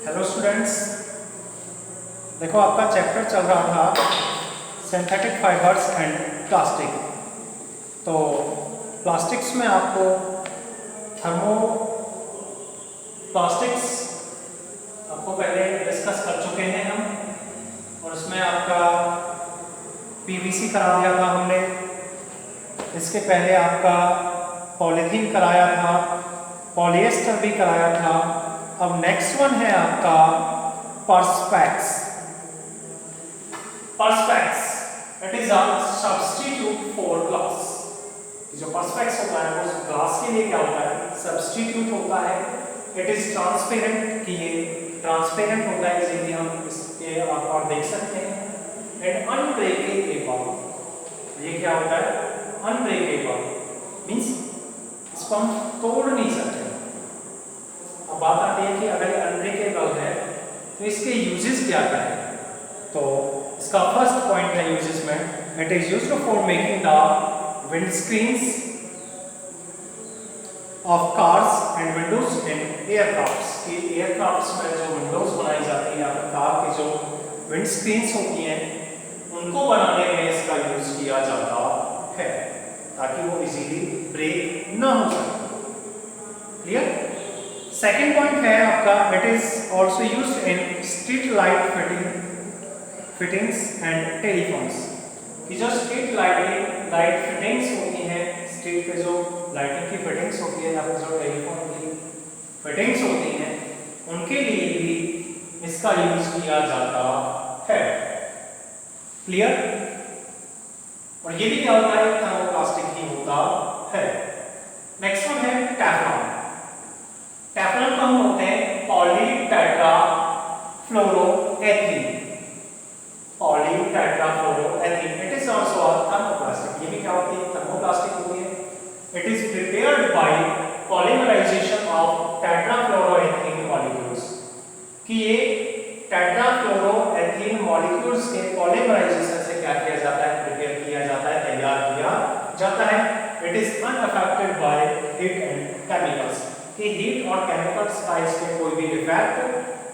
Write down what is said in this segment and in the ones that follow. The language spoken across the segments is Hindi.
हेलो स्टूडेंट्स, देखो आपका चैप्टर चल रहा था सिंथेटिक फाइबर्स एंड प्लास्टिक। तो प्लास्टिक्स में आपको थर्मो प्लास्टिक्स आपको पहले डिस्कस कर चुके हैं हम, और उसमें आपका पीवीसी करा दिया था हमने। इसके पहले आपका पॉलीथीन कराया था, पॉलिएस्टर भी कराया था। अब नेक्स्ट वन है आपका perspex। perspex it is a substitute for glass. जो perspex होता है वो ग्लास के लिए क्या होता है? सब्स्टिट्यूट होता है। इट इज ट्रांसपेरेंट, कि ये ट्रांसपेरेंट होता है, इसीलिए हम इसके आप देख सकते हैं। एंड अनब्रेकेबल, ये क्या होता है? अनब्रेकेबल मींस इसको हम तोड़ नहीं सकते। अब बात आती है कि अगर ये अनब्रेकेबल है तो इसके यूजेस क्या क्या है। तो इसका फर्स्ट पॉइंट है यूजेस में, it is used for making the wind screens of cars and Windows in aircrafts. कि एयरक्राफ्ट्स में जो विंडोज बनाई जाती है या फिर कार की जो विंड स्क्रीन्स होती हैं उनको बनाने में इसका यूज किया जाता है, ताकि वो इजीली ब्रेक ना हो सके। क्लियर? सेकेंड पॉइंट है आपका, it is also used in street light fittings and telephones. कि जो स्ट्रीट लाइट फिटिंग्स होती हैं, स्ट्रीट पे जो लाइटिंग की फिटिंग्स होती है या फिर जो टेलीफोन की फिटिंग्स होती हैं, उनके लिए भी इसका यूज किया जाता है। क्लियर? और ये भी क्या होता है? थर्मोप्लास्टिक ही होता है। नेक्स्ट वन है टेफ्लॉन। टेफ्लॉन को हम बोलते हैं polytetrafluoroethene. Polytetrafluoroethene it is also a thermoplastic. ये भी क्या होती है? थर्मोप्लास्टिक होती है। It is prepared by polymerisation of tetrafluoroethene molecules. कि ये टेट्राफ्लोरोएथीन मॉलिक्यूल्स के पॉलीमराइजेशन से क्या किया जाता है? प्रिपेयर किया जाता है, तैयार किया जाता है। It is unaffected by heat and chemicals. कि हीट और केमिकल्स का इसके कोई भी इफेक्ट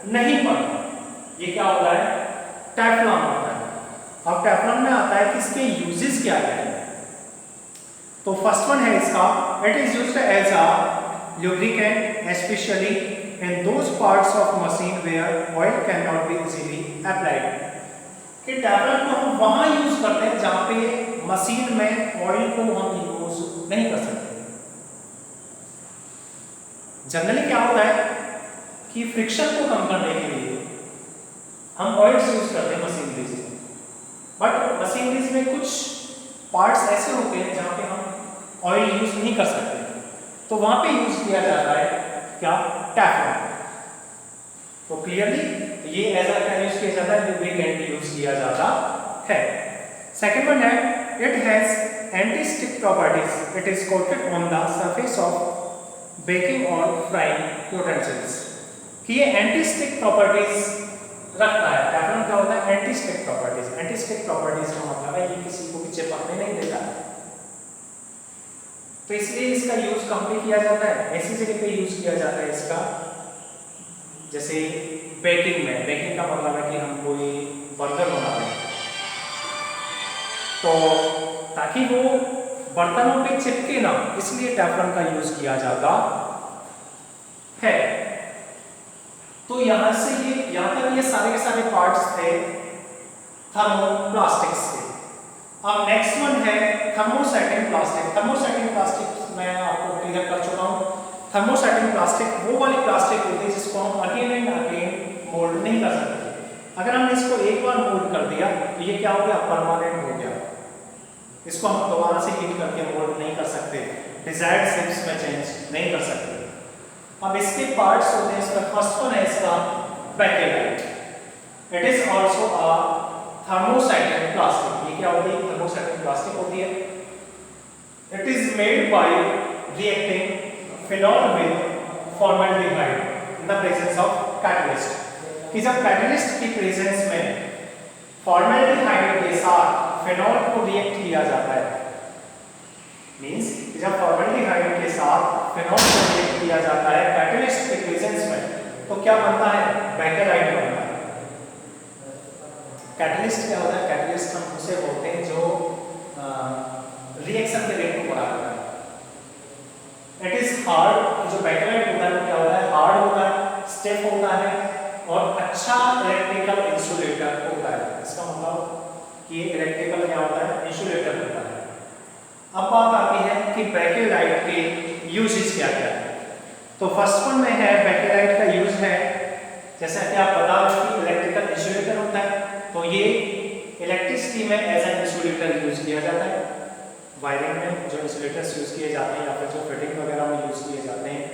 नहीं पड़ता। ये क्या होता है? टेफ्लॉन होता है। अब टेफ्लॉन में आता है कि इसके यूजेस क्या क्या है। तो फर्स्ट वन है इसका, it is used as a lubricant especially in those parts of machine where oil cannot be easily applied। कि टेफ्लॉन को हम वहां यूज करते हैं जहां पे मशीन में ऑयल को हम यूज नहीं कर सकते। जनरली क्या होता है कि फ्रिक्शन को कम करने के लिए हम ऑयल यूज करते हैं मशीनरीज में, बट मशीनरीज में कुछ पार्ट्स ऐसे होते हैं जहां पे हम ऑयल यूज नहीं कर सकते, तो वहां पे यूज किया जाता है क्या? टेफ्लॉन। तो क्लियरली ये एज अ क्या यूज किया जाता है? लुब्रिकेंट यूज किया जाता है। सेकंड वन है, it has anti stick properties. It is coated on the surface of baking और फ्राइंग यूटेंसिल्स। कि ये एंटी स्टिक प्रॉपर्टीज रखता है। टेफ्लॉन क्या होता है? Anti stick properties. Anti stick properties का मतलब है ये किसी को भी चिपकने नहीं देता है, तो इसलिए इसका यूज कहाँ पे किया जाता है? ऐसी जगह पे यूज किया जाता है इसका, जैसे बेकिंग में। बेकिंग का मतलब है कि हम कोई बर्गर बना रहे हैं, तो ताकि वो बर्तनों पे चिपके ना, इसलिए टेफ्लॉन का यूज किया जाता है। तो यहां से यहां तक ये सारे के सारे पार्ट्स थे थर्मोप्लास्टिक्स के। अब नेक्स्ट वन है थर्मोसेटिंग प्लास्टिक। थर्मोसेटिंग प्लास्टिक मैं आपको क्लियर कर चुका हूं। थर्मोसेटिंग प्लास्टिक वो वाली प्लास्टिक होती है जिसको हम अगेन एंड अगेन मोल्ड नहीं कर सकते। अगर हमने इसको एक बार मोल्ड कर दिया तो ये क्या हो गया? परमानेंट हो गया। इसको हम दोबारा से हीट करके मोल्ड नहीं कर सकते, डिजायर्ड शेप्स में चेंज नहीं कर सकते। अब इसके पार्ट्स होते हैं, इसका फर्स्ट वन है इसका bakelite. It is also a thermosetting plastic. ये क्या होती है? थर्मोसेटिंग प्लास्टिक होती है। It is made by reacting phenol with formaldehyde in the presence of catalyst. कि जब कैटलिस्ट की प्रेजेंस में फॉर्मल्डिहाइड के साथ फिनॉल को रिएक्ट किया जाता है, मींस जब फॉर्मल्डिहाइड के साथ फिनॉल को रिएक्ट किया जाता है कैटलिस्ट के प्रेजेंस में, तो क्या बनता है, बेकेलाइट बनता है। कैटलिस्ट क्या होता है, कैटलिस्ट हम उसे बोलते हैं जो रिएक्शन के रेट को बढ़ाता है। इट इज हार्ड, जो बेकेलाइट होता है वो क्या होता है, हार्ड होता है, स्टिफ होता है और अच्छा इलेक्ट्रिकल इंसुलेटर होता है। इसका मतलब कि इलेक्ट्रिकल क्या होता है, इंसुलेटर होता है। अब बात आती है कि बेकेलाइट के यूजेस क्या क्या है। तो फर्स्ट वन में है बेकेलाइट का यूज है, जैसा कि आप बता रहे कि इलेक्ट्रिकल इंसुलेटर होता है, तो ये इलेक्ट्रिसिटी में एज एन इंसुलेटर यूज किया जाता है। वायरिंग में जो इंसुलेटर्स यूज किए जाते हैं या फिर जो फिटिंग वगैरह में यूज किए जाते हैं,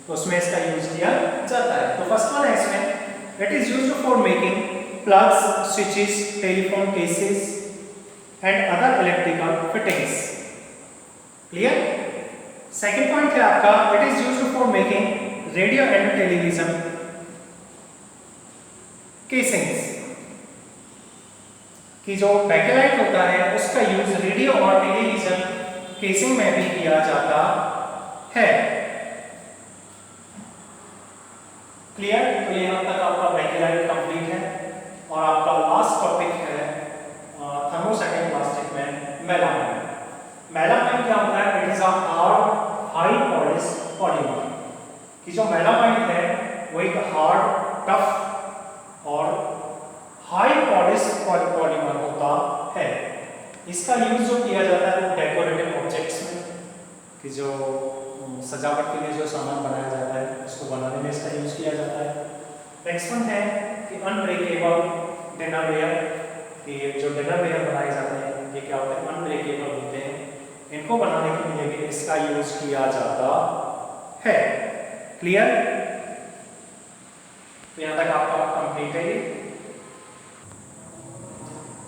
तो उसमें इसका यूज किया जाता है। तो फर्स्ट वन है इसमें, it is used for making plugs, switches, telephone cases and other electrical fittings. Clear. Second point है आपका, it is used for making radio and television casings, कि जो बेकेलाइट होता है उसका यूज रेडियो और टेलीविजन केसिंग में भी किया जाता है। क्लियर। तो यहाँ तक आपका बेकेलाइट कंप्लीट है और आपका लास्ट टॉपिक है थर्मोसेटिंग प्लास्टिक में मेलामाइन। मेलामाइन क्या होता है, it is a hard high polish polymer, कि जो मेलामाइन है वो एक हार्ड टफ और हाई पॉलिश पॉलीमर होता है। इसका यूज जो किया जाता है वो डेकोरेटिव ऑब्जेक्ट्स में, कि जो सजावट के लिए जो सामान बनाया जाता है उसको बनाने में इसका यूज किया जाता है। नेक्स्ट वन है कि अनब्रेकेबल डिनरवेयर, कि जो डिनरवेयर बनाए जाते हैं ये क्या होते हैं, अनब्रेकेबल होते हैं, इनको बनाने के लिए भी इसका यूज किया जाता है। क्लियर। तो यहाँ तक आपका कंप्लीट है।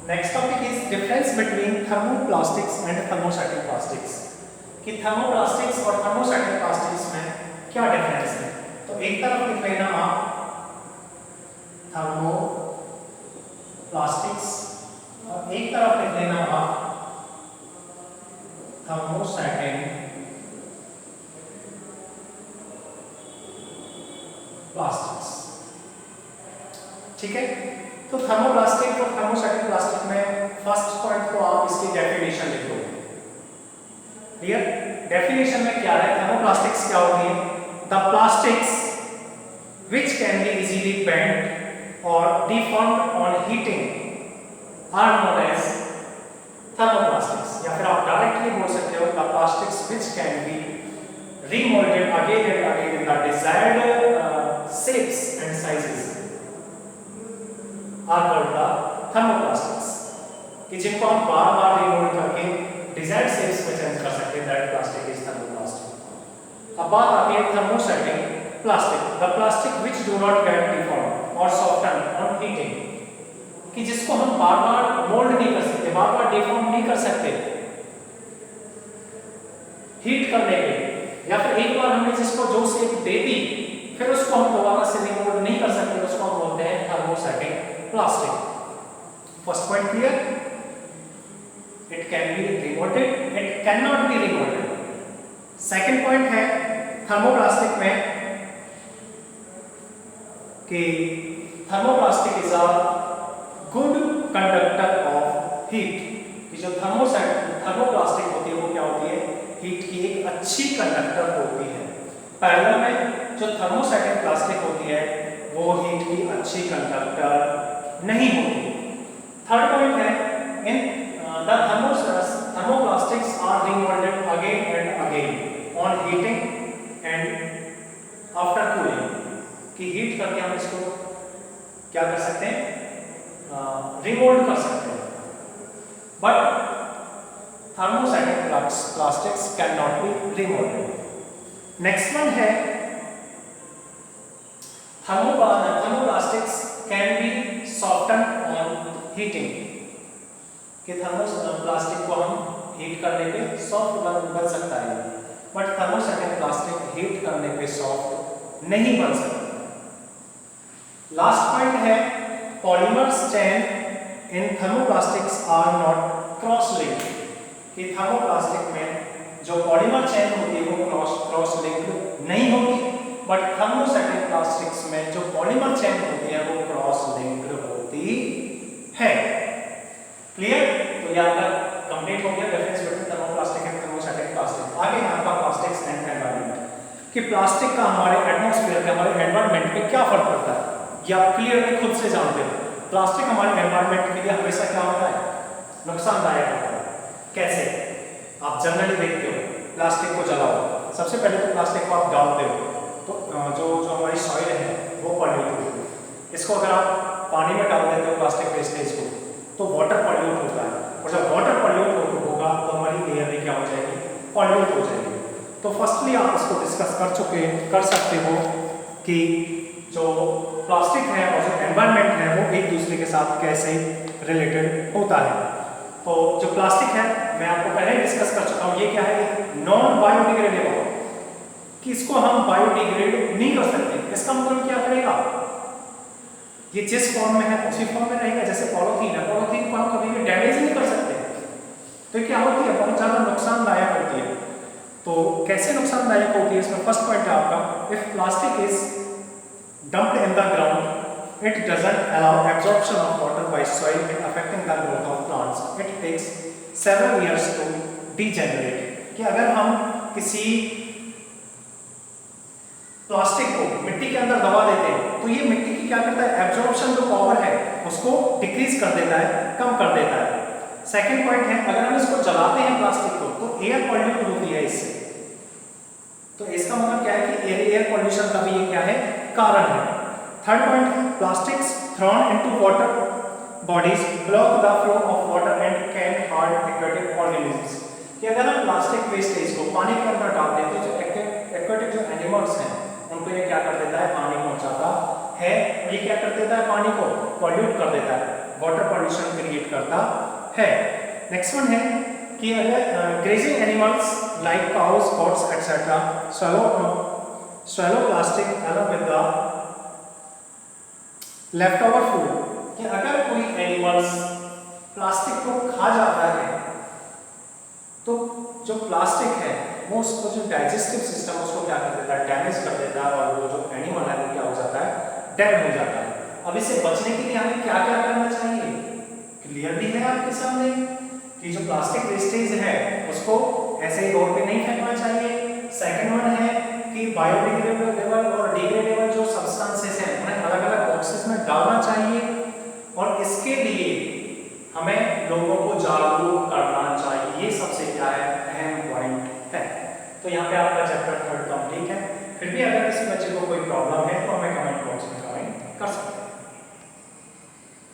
Next topic is difference between thermoplastics and thermosetting plastics, कि थर्मोप्लास्टिक्स और थर्मोसेटिंग प्लास्टिक्स में क्या डिफरेंस है। तो एक तरफ लिख लेना आप थर्मोप्लास्टिक्स और एक तरफ लिख लेना आप थर्मोसेटिंग प्लास्टिक्स। ठीक है। तो थर्मोप्लास्टिक और थर्मोसेटिंग प्लास्टिक में फर्स्ट पॉइंट तो आप इसकी डेफिनेशन लिख लो। क्लियर। डेफिनेशन में क्या है, थर्मोप्लास्टिक्स क्या होती है, the plastics which can be easily bent or deformed on heating are known as thermoplastics, या फिर आप डायरेक्टली बोल सकते हो the plastics which can be remolded again and again in the desired shapes and sizes are called the thermoplastics, कि जिनको हम बार बार रिमोल्ड करके डिजायर्ड शेप्स में चेंज कर सकते हैं, दैट प्लास्टिक इज थर्मोप्लास्टिक। अब बात आती है thermosetting plastic, the plastic which do not gate deform और सॉफ्टन ऑन हीटिंग, कि जिसको हम बार बार मोल्ड नहीं कर सकते, बार बार डिफॉर्म नहीं कर सकते हीट करने पे, या फिर एक बार हमने जिसको जो शेप दे दी फिर उसको हम दोबारा से रिमोल्ड नहीं कर सकते, उसको हम बोलते हैं thermosetting plastic. First point clear. It can be remoulded, it can not be remoulded. Second point है थर्मोप्लास्टिक में कि thermoplastic is a good conductor of heat, कि जो थर्मोप्लास्टिक होती है वो क्या होती है, हीट की एक अच्छी कंडक्टर होती है। पैरेलल में जो थर्मोसेटिंग प्लास्टिक होती है वो हीट की अच्छी कंडक्टर नहीं होती। थर्ड पॉइंट है in the thermoplastics are remolded again and again on heating and after cooling, कि हीट करके हम इसको क्या कर सकते हैं, रिमोल्ड कर सकते हैं, but thermosetic plastics cannot be remolded. Next one है thermoplastics can be softened on heating, कि थर्मोप्लास्टिक को हम हीट करने पे सॉफ्ट बन सकता है, बट थर्मोसेटिंग प्लास्टिक हीट करने पे सॉफ्ट नहीं बन सकता। लास्ट पॉइंट है polymers chain in thermoplastics are not cross linked, कि थर्मोप्लास्टिक में जो पॉलीमर चेन होती है वो क्रॉस लिंक्ड नहीं होगी, बट थर्मोसेटिंग प्लास्टिक्स में जो चेन होती है वो क्रॉस लिंक्ड होती है। क्लियर? तो ये आपका कंप्लीट हो गया difference between thermoplastic and thermostatic plastic. आगे है आपका प्लास्टिक्स एंड एनवायरनमेंट कि प्लास्टिक का हमारे एटमॉस्फेयर पे, हमारे एनवायरनमेंट पे क्या फर्क पड़ता है, ये आप क्लियरली खुद से जानते हो। प्लास्टिक हमारे एनवायरनमेंट के लिए हमेशा क्या होता है, नुकसानदायक होता है। कैसे? आप जनरली देखते हो प्लास्टिक को जलाओ, सबसे पहले तो प्लास्टिक को आप डालते हो तो जो हमारी सॉइल है वो पॉल्यूट होती है। इसको अगर आप पानी में डाल देते हो प्लास्टिक वेस्टेज को तो वाटर पॉल्यूट होता है, और जब वाटर पॉल्यूट होगा तो हमारी एयर भी क्या हो जाएगी, पॉल्यूट हो जाएगी। तो फर्स्टली आप इसको डिस्कस कर सकते हो कि जो प्लास्टिक है और जो एनवायरनमेंट है वो एक दूसरे के साथ कैसे रिलेटेड होता है। तो जो प्लास्टिक है मैं आपको पहले ही डिस्कस कर चुका हूँ, ये क्या है, नॉन बायोडिग्रेडेबल, कि इसको हम बायोडिग्रेड नहीं कर सकते। इसका मतलब क्या करेगा, ये जिस फॉर्म में है उसी फॉर्म में रहेगा। जैसे पॉलीथीन है, पॉलीथीन को हम कभी भी डैमेज नहीं कर सकते, तो क्या होती है, बहुत ज़्यादा नुकसानदायक होती है। तो कैसे नुकसानदायक होती है, इसमें फर्स्ट पॉइंट है आपका, if plastic is dumped in the ground it doesn't allow absorption of water by soil and affecting the growth of plants, it takes several years to degenerate. कि अगर हम किसी प्लास्टिक को मिट्टी के अंदर दबा देते हैं तो ये मिट्टी की क्या करता है, एब्जॉर्प्शन जो पावर है उसको डिक्रीज कर देता है, कम कर देता है। सेकेंड पॉइंट है, अगर हम इसको जलाते हैं प्लास्टिक को तो एयर पॉल्यूट होती है इससे। तो इसका मतलब क्या है कि एयर पॉल्यूशन का भी ये क्या है, कारण है। थर्ड पॉइंट है, plastics throne into water bodies block the flow of water and can harm aquatic organisms. कि अगर हम प्लास्टिक वेस्टेज को पानी के अंदर डाल दें तो जो एक्वेटिक जो एनिमल्स हैं उनको ये क्या कर देता है, पानी पहुंचाता है। ये क्या कर देता है, पानी को पॉल्यूट कर देता है, वाटर पॉल्यूशन क्रिएट करता है। नेक्स्ट वन है कि अगर grazing animals like cows, gots etcetera swallow plastic along with the leftover food, कि अगर कोई एनिमल्स प्लास्टिक को खा जाता है तो जो प्लास्टिक है वो उसको जो डाइजेस्टिव सिस्टम उसको क्या कर देता है, डैमेज कर देता है, और वो जो एनिमल है वो क्या हो जाता है, डेड हो जाता है। अब इससे बचने के लिए हमें क्या क्या करना चाहिए, क्लियरली है आपके सामने कि जो प्लास्टिक वेस्टेज है उसको ऐसे ही रोड पे नहीं फेंकना चाहिए। सेकंड वन है कि बायोडिग्रेडेबल और डिग्रेडेबल